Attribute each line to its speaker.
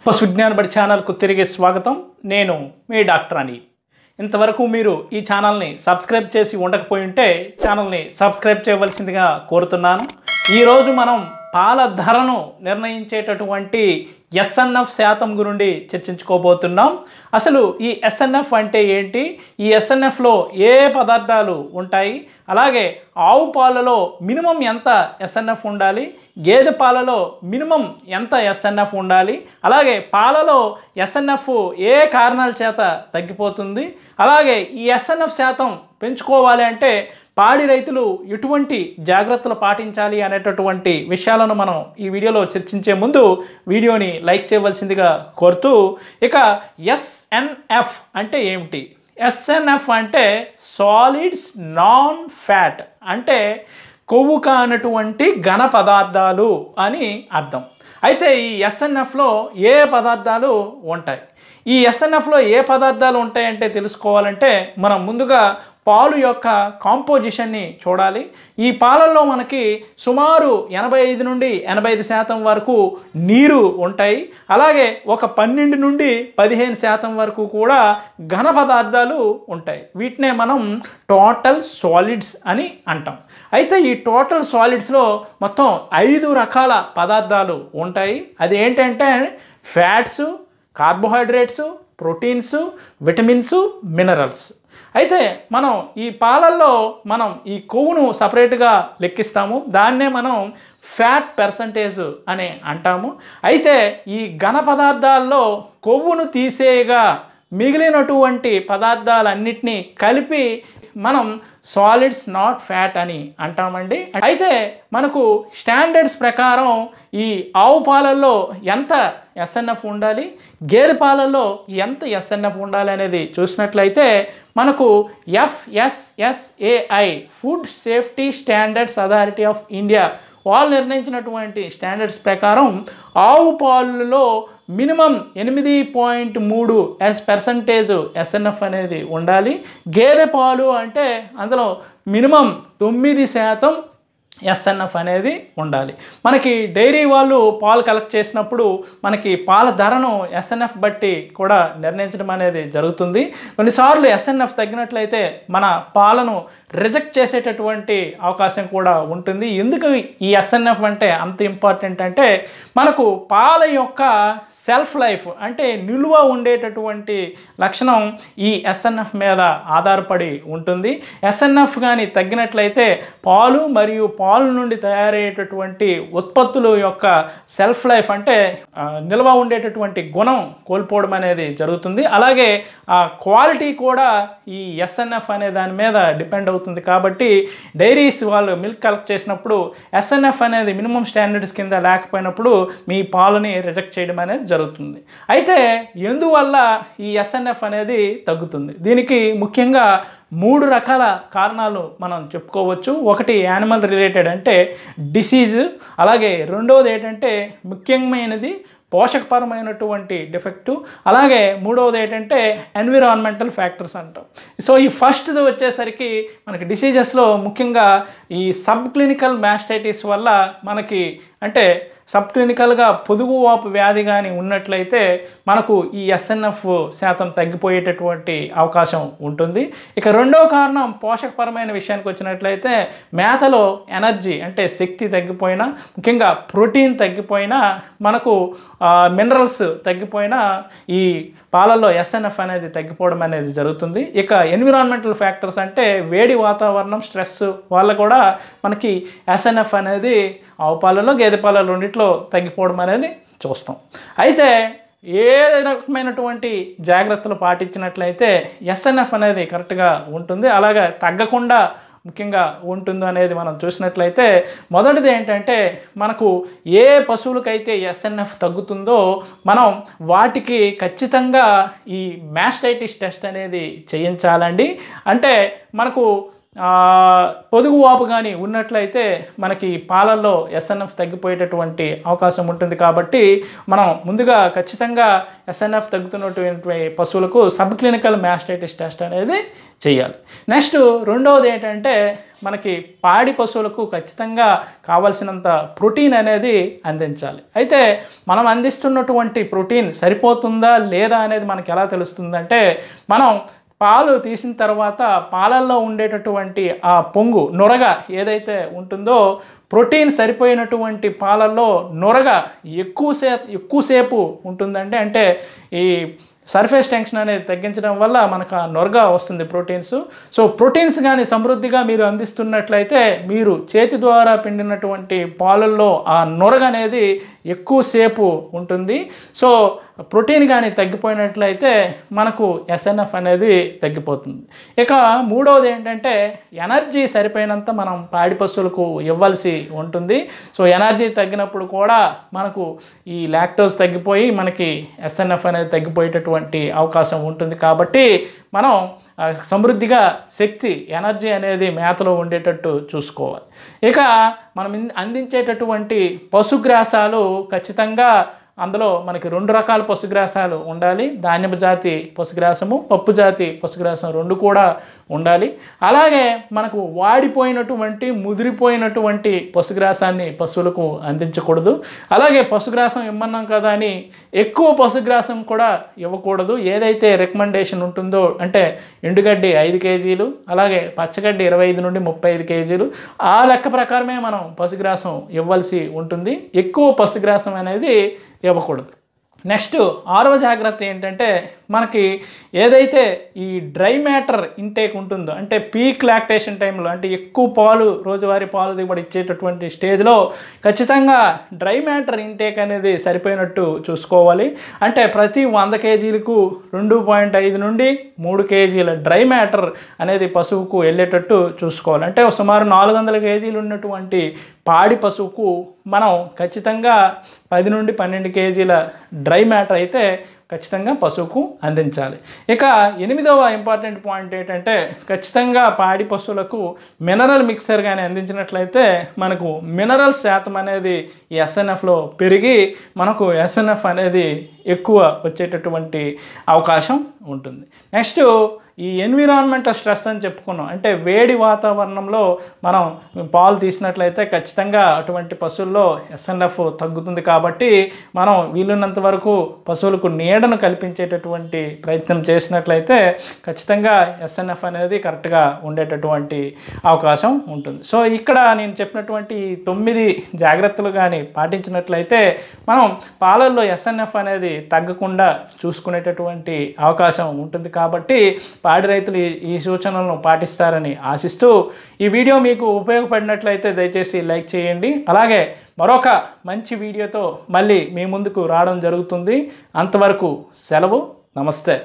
Speaker 1: పశు విజ్ఞాన బడి ఛానల్కు తిరిగి స్వాగతం. నేను మీ డాక్టర్ అనిల్. ఇంతవరకు మీరు ఈ ఛానల్ని సబ్స్క్రైబ్ చేసి ఉండకపోయి ఉంటే ఛానల్ని సబ్స్క్రైబ్ చేయవలసిందిగా కోరుతున్నాను. ఈరోజు మనం పాల ధరను నిర్ణయించేటటువంటి ఎస్ఎన్ఎఫ్ శాతం గురించి చర్చించుకోబోతున్నాం. అసలు ఈ ఎస్ఎన్ఎఫ్ అంటే ఏంటి, ఈ ఎస్ఎన్ఎఫ్లో ఏ పదార్థాలు ఉంటాయి, అలాగే ఆవు పాలలో మినిమం ఎంత ఎస్ఎన్ఎఫ్ ఉండాలి, గేదె పాలలో మినిమం ఎంత ఎస్ఎన్ఎఫ్ ఉండాలి, అలాగే పాలలో ఎస్ఎన్ఎఫ్ ఏ కారణాల చేత తగ్గిపోతుంది, అలాగే ఈ ఎస్ఎన్ఎఫ్ శాతం పెంచుకోవాలి అంటే పాడి రైతులు ఎటువంటి జాగ్రత్తలు పాటించాలి అనేటటువంటి విషయాలను మనం ఈ వీడియోలో చర్చించే ముందు వీడియోని లైక్ చేయవలసిందిగా కోరుతూ, ఇక ఎస్ఎన్ఎఫ్ అంటే ఏమిటి? ఎస్ఎన్ఎఫ్ అంటే సాలిడ్స్ నాన్ ఫ్యాట్, అంటే కొవ్వు కానటువంటి ఘన పదార్థాలు అని అర్థం. అయితే ఈ ఎస్ఎన్ఎఫ్లో ఏ పదార్థాలు ఉంటాయి? ఈ ఎస్ఎన్ఎఫ్లో ఏ పదార్థాలు ఉంటాయంటే తెలుసుకోవాలంటే మనం ముందుగా పాలు యొక్క కాంపోజిషన్ని చూడాలి. ఈ పాలల్లో మనకి సుమారు 85 నుండి 85% వరకు నీరు ఉంటాయి. అలాగే ఒక 12 నుండి 15% వరకు కూడా ఘన పదార్థాలు ఉంటాయి. వీటినే మనం టోటల్ సాలిడ్స్ అని అంటాం. అయితే ఈ టోటల్ సాలిడ్స్లో మొత్తం 5 రకాల పదార్థాలు ఉంటాయి. అది ఏంటంటే fats, carbohydrates, proteins, vitamins, minerals. అయితే మనం ఈ పాలల్లో మనం ఈ కొవ్వును సపరేట్గా లెక్కిస్తాము. దాన్నే మనం ఫ్యాట్ పర్సంటేజ్ అని అంటాము. అయితే ఈ ఘన పదార్థాల్లో కొవ్వును తీసేయగా మిగిలినటువంటి పదార్థాలన్నిటినీ కలిపి మనం సాలిడ్స్ నాట్ ఫ్యాట్ అని అంటామండి. అయితే మనకు స్టాండర్డ్స్ ప్రకారం ఈ ఆవు పాలల్లో ఎంత ఎస్ఎన్ఎఫ్ ఉండాలి, గేదె పాలల్లో ఎంత ఎస్ఎన్ఎఫ్ ఉండాలి అనేది చూసినట్లయితే మనకు FSSAI food safety standards authority of India వాళ్ళు నిర్ణయించినటువంటి స్టాండర్డ్స్ ప్రకారం ఆవు పాలలో మినిమం 8.3% ఎస్ఎన్ఎఫ్ అనేది ఉండాలి. గేదె పాలు అంటే అందులో మినిమం 9% ఎస్ఎన్ఎఫ్ అనేది ఉండాలి. మనకి డైరీ వాళ్ళు పాలు కలెక్ట్ చేసినప్పుడు మనకి పాల ధరను ఎస్ఎన్ఎఫ్ బట్టి కూడా నిర్ణయించడం అనేది జరుగుతుంది. కొన్నిసార్లు ఎస్ఎన్ఎఫ్ తగ్గినట్లయితే మన పాలను రిజెక్ట్ చేసేటటువంటి అవకాశం కూడా ఉంటుంది. ఎందుకు ఈ ఎస్ఎన్ఎఫ్ అంటే అంత ఇంపార్టెంట్ అంటే మనకు పాల యొక్క సెల్ఫ్ లైఫ్ అంటే నిల్వ ఉండేటటువంటి లక్షణం ఈ ఎస్ఎన్ఎఫ్ మీద ఆధారపడి ఉంటుంది. ఎస్ఎన్ఎఫ్ కానీ తగ్గినట్లయితే పాలు మరియు పాలు నుండి తయారయ్యేటటువంటి ఉత్పత్తుల యొక్క సెల్ఫ్ లైఫ్ అంటే నిల్వ ఉండేటటువంటి గుణం కోల్పోవడం అనేది జరుగుతుంది. అలాగే ఆ క్వాలిటీ కూడా ఈ ఎస్ఎన్ఎఫ్ అనే దాని మీద డిపెండ్ అవుతుంది. కాబట్టి డైరీస్ వాళ్ళు మిల్క్ కలెక్ట్ చేసినప్పుడు ఎస్ఎన్ఎఫ్ అనేది మినిమం స్టాండర్డ్స్ కింద లేకపోయినప్పుడు మీ పాలని రిజెక్ట్ చేయడం అనేది జరుగుతుంది. అయితే ఎందువల్ల ఈ ఎస్ఎన్ఎఫ్ అనేది తగ్గుతుంది? దీనికి ముఖ్యంగా 3 రకాల కారణాలు మనం చెప్పుకోవచ్చు. ఒకటి యానిమల్ రిలేటెడ్ అంటే డిసీజ్, అలాగే రెండవది ఏంటంటే ముఖ్యమైనది పోషకపరమైనటువంటి డిఫెక్టు, అలాగే మూడవది ఏంటంటే ఎన్విరాన్మెంటల్ ఫ్యాక్టర్స్ అంటాం. సో ఈ ఫస్ట్ది వచ్చేసరికి మనకి డిసీజెస్లో ముఖ్యంగా ఈ సబ్ క్లినికల్ మాస్టైటిస్ వల్ల మనకి అంటే సబ్ క్లినికల్గా పొదుగు వాపు వ్యాధి కానీ ఉన్నట్లయితే మనకు ఈ ఎస్ఎన్ఎఫ్ శాతం తగ్గిపోయేటటువంటి అవకాశం ఉంటుంది. ఇక రెండవ కారణం పోషకపరమైన విషయానికి వచ్చినట్లయితే మేతలో ఎనర్జీ అంటే శక్తి తగ్గిపోయినా, ముఖ్యంగా ప్రోటీన్ తగ్గిపోయినా, మనకు మినరల్స్ తగ్గిపోయినా ఈ పాలల్లో ఎస్ఎన్ఎఫ్ అనేది తగ్గిపోవడం అనేది జరుగుతుంది. ఇక ఎన్విరాన్మెంటల్ ఫ్యాక్టర్స్ అంటే వేడి వాతావరణం, స్ట్రెస్ వల్ల కూడా మనకి ఎస్ఎన్ఎఫ్ అనేది ఆవు పాలలో గేదె పాలలో రెండిట్లో తగ్గిపోవడం అనేది చూస్తాం. అయితే ఏ రకమైనటువంటి జాగ్రత్తలు పాటించినట్లయితే ఎస్ఎన్ఎఫ్ అనేది కరెక్ట్గా ఉంటుంది, అలాగే తగ్గకుండా ముఖ్యంగా ఉంటుంది అనేది మనం చూసినట్లయితే మొదటిది ఏంటంటే మనకు ఏ పశువులకైతే ఎస్ఎన్ఎఫ్ తగ్గుతుందో మనం వాటికి ఖచ్చితంగా ఈ మాస్టైటిస్ టెస్ట్ అనేది చేయించాలండి. అంటే మనకు పొదుగు వాపు కానీ ఉన్నట్లయితే మనకి పాలల్లో ఎస్ఎన్ఎఫ్ తగ్గిపోయేటటువంటి అవకాశం ఉంటుంది. కాబట్టి మనం ముందుగా ఖచ్చితంగా ఎస్ఎన్ఎఫ్ తగ్గుతున్నటువంటి పశువులకు సబ్ క్లినికల్ మాస్టైటిస్ టెస్ట్ అనేది చేయాలి. నెక్స్ట్ రెండవది ఏంటంటే మనకి పాడి పశువులకు ఖచ్చితంగా కావాల్సినంత ప్రోటీన్ అనేది అందించాలి. అయితే మనం అందిస్తున్నటువంటి ప్రోటీన్ సరిపోతుందా లేదా అనేది మనకి ఎలా తెలుస్తుందంటే, మనం పాలు తీసిన తర్వాత పాలల్లో ఉండేటటువంటి ఆ పొంగు నొరగ ఏదైతే ఉంటుందో, ప్రోటీన్ సరిపోయినటువంటి పాలల్లో నొరగ ఎక్కువసేపు ఉంటుందంటే, అంటే ఈ సర్ఫేస్ టెన్షన్ అనేది తగ్గించడం వల్ల మనకు ఆ నొరగ వస్తుంది ప్రోటీన్స్. సో ప్రోటీన్స్ కానీ సమృద్ధిగా మీరు అందిస్తున్నట్లయితే మీరు చేతి ద్వారా పిండినటువంటి పాలల్లో ఆ నొరగ అనేది ఎక్కువసేపు ఉంటుంది. సో ప్రోటీన్ కానీ తగ్గిపోయినట్లయితే మనకు ఎస్ఎన్ఎఫ్ అనేది తగ్గిపోతుంది. ఇక మూడవది ఏంటంటే ఎనర్జీ సరిపోయినంత మనం పాడి పశువులకు ఇవ్వాల్సి ఉంటుంది. సో ఎనర్జీ తగ్గినప్పుడు కూడా మనకు ఈ లాక్టోజ్ తగ్గిపోయి మనకి ఎస్ఎన్ఎఫ్ అనేది తగ్గిపోయేటటువంటి అవకాశం ఉంటుంది. కాబట్టి మనం సమృద్ధిగా శక్తి ఎనర్జీ అనేది మేతలో ఉండేటట్టు చూసుకోవాలి. ఇక మనం అందించేటటువంటి పశుగ్రాసాలు ఖచ్చితంగా అందులో మనకి 2 రకాల పశుగ్రాసాలు ఉండాలి. ధాన్యపు జాతి పశుగ్రాసము, పప్పు జాతి పశుగ్రాసం 2 కూడా ఉండాలి. అలాగే మనకు వాడిపోయినటువంటి ముదిరిపోయినటువంటి పశుగ్రాసాన్ని పశువులకు అందించకూడదు. అలాగే పశుగ్రాసం ఇమ్మన్నాం కదా అని ఎక్కువ పశుగ్రాసం కూడా ఇవ్వకూడదు. ఏదైతే రికమెండేషన్ ఉంటుందో, అంటే ఎండుగడ్డి 5 కేజీలు, అలాగే పచ్చగడ్డి 25 నుండి 35 కేజీలు, ఆ లెక్క ప్రకారమే మనం పశుగ్రాసం ఇవ్వాల్సి ఉంటుంది. ఎక్కువ పశుగ్రాసం అనేది ఇవ్వకూడదు. నెక్స్ట్ 6వ జాగ్రత్త ఏంటంటే మనకి ఏదైతే ఈ డ్రై మ్యాటర్ ఇంటేక్ ఉంటుందో, అంటే పీక్ లాక్టేషన్ టైంలో, అంటే ఎక్కువ పాలు రోజువారీ పాలు దిగుబడి ఇచ్చేటటువంటి స్టేజ్లో ఖచ్చితంగా డ్రై మ్యాటర్ ఇంటేక్ అనేది సరిపోయినట్టు చూసుకోవాలి. అంటే ప్రతి 100 కేజీలకు 2.5 నుండి 3 కేజీల డ్రై మ్యాటర్ అనేది పశువుకు వెళ్ళేటట్టు చూసుకోవాలి. అంటే సుమారు 400 కేజీలు ఉన్నటువంటి పాడి పశువుకు మనం ఖచ్చితంగా 10 నుండి 12 కేజీల డ్రై మ్యాటర్ అయితే ఖచ్చితంగా పశువుకు అందించాలి. ఇక 8వ ఇంపార్టెంట్ పాయింట్ ఏంటంటే ఖచ్చితంగా పాడి పశువులకు మినరల్ మిక్సర్ కానీ అందించినట్లయితే మనకు మినరల్ శాతం అనేది ఈ ఎస్ఎన్ఎఫ్లో పెరిగి మనకు ఎస్ఎన్ఎఫ్ అనేది ఎక్కువ వచ్చేటటువంటి అవకాశం ఉంటుంది. నెక్స్ట్ ఈ ఎన్విరాన్మెంటల్ స్ట్రెస్ అని చెప్పుకున్నాం. అంటే వేడి వాతావరణంలో మనం పాలు తీసినట్లయితే ఖచ్చితంగా అటువంటి పశువుల్లో ఎస్ఎన్ఎఫ్ తగ్గుతుంది. కాబట్టి మనం వీలున్నంత వరకు పశువులకు నీడను కల్పించేటటువంటి ప్రయత్నం చేసినట్లయితే ఖచ్చితంగా ఎస్ఎన్ఎఫ్ అనేది కరెక్ట్గా ఉండేటటువంటి అవకాశం ఉంటుంది. సో ఇక్కడ నేను చెప్పినటువంటి 9 జాగ్రత్తలు కానీ పాటించినట్లయితే మనం పాలల్లో ఎస్ఎన్ఎఫ్ అనేది తగ్గకుండా చూసుకునేటటువంటి అవకాశం ఉంటుంది. కాబట్టి పాడి రైతులు ఈ సూచనలను పాటిస్తారని ఆశిస్తూ, ఈ వీడియో మీకు ఉపయోగపడినట్లయితే దయచేసి లైక్ చేయండి. అలాగే మరొక మంచి వీడియోతో మళ్ళీ మీ ముందుకు రావడం జరుగుతుంది. అంతవరకు సెలవు. నమస్తే.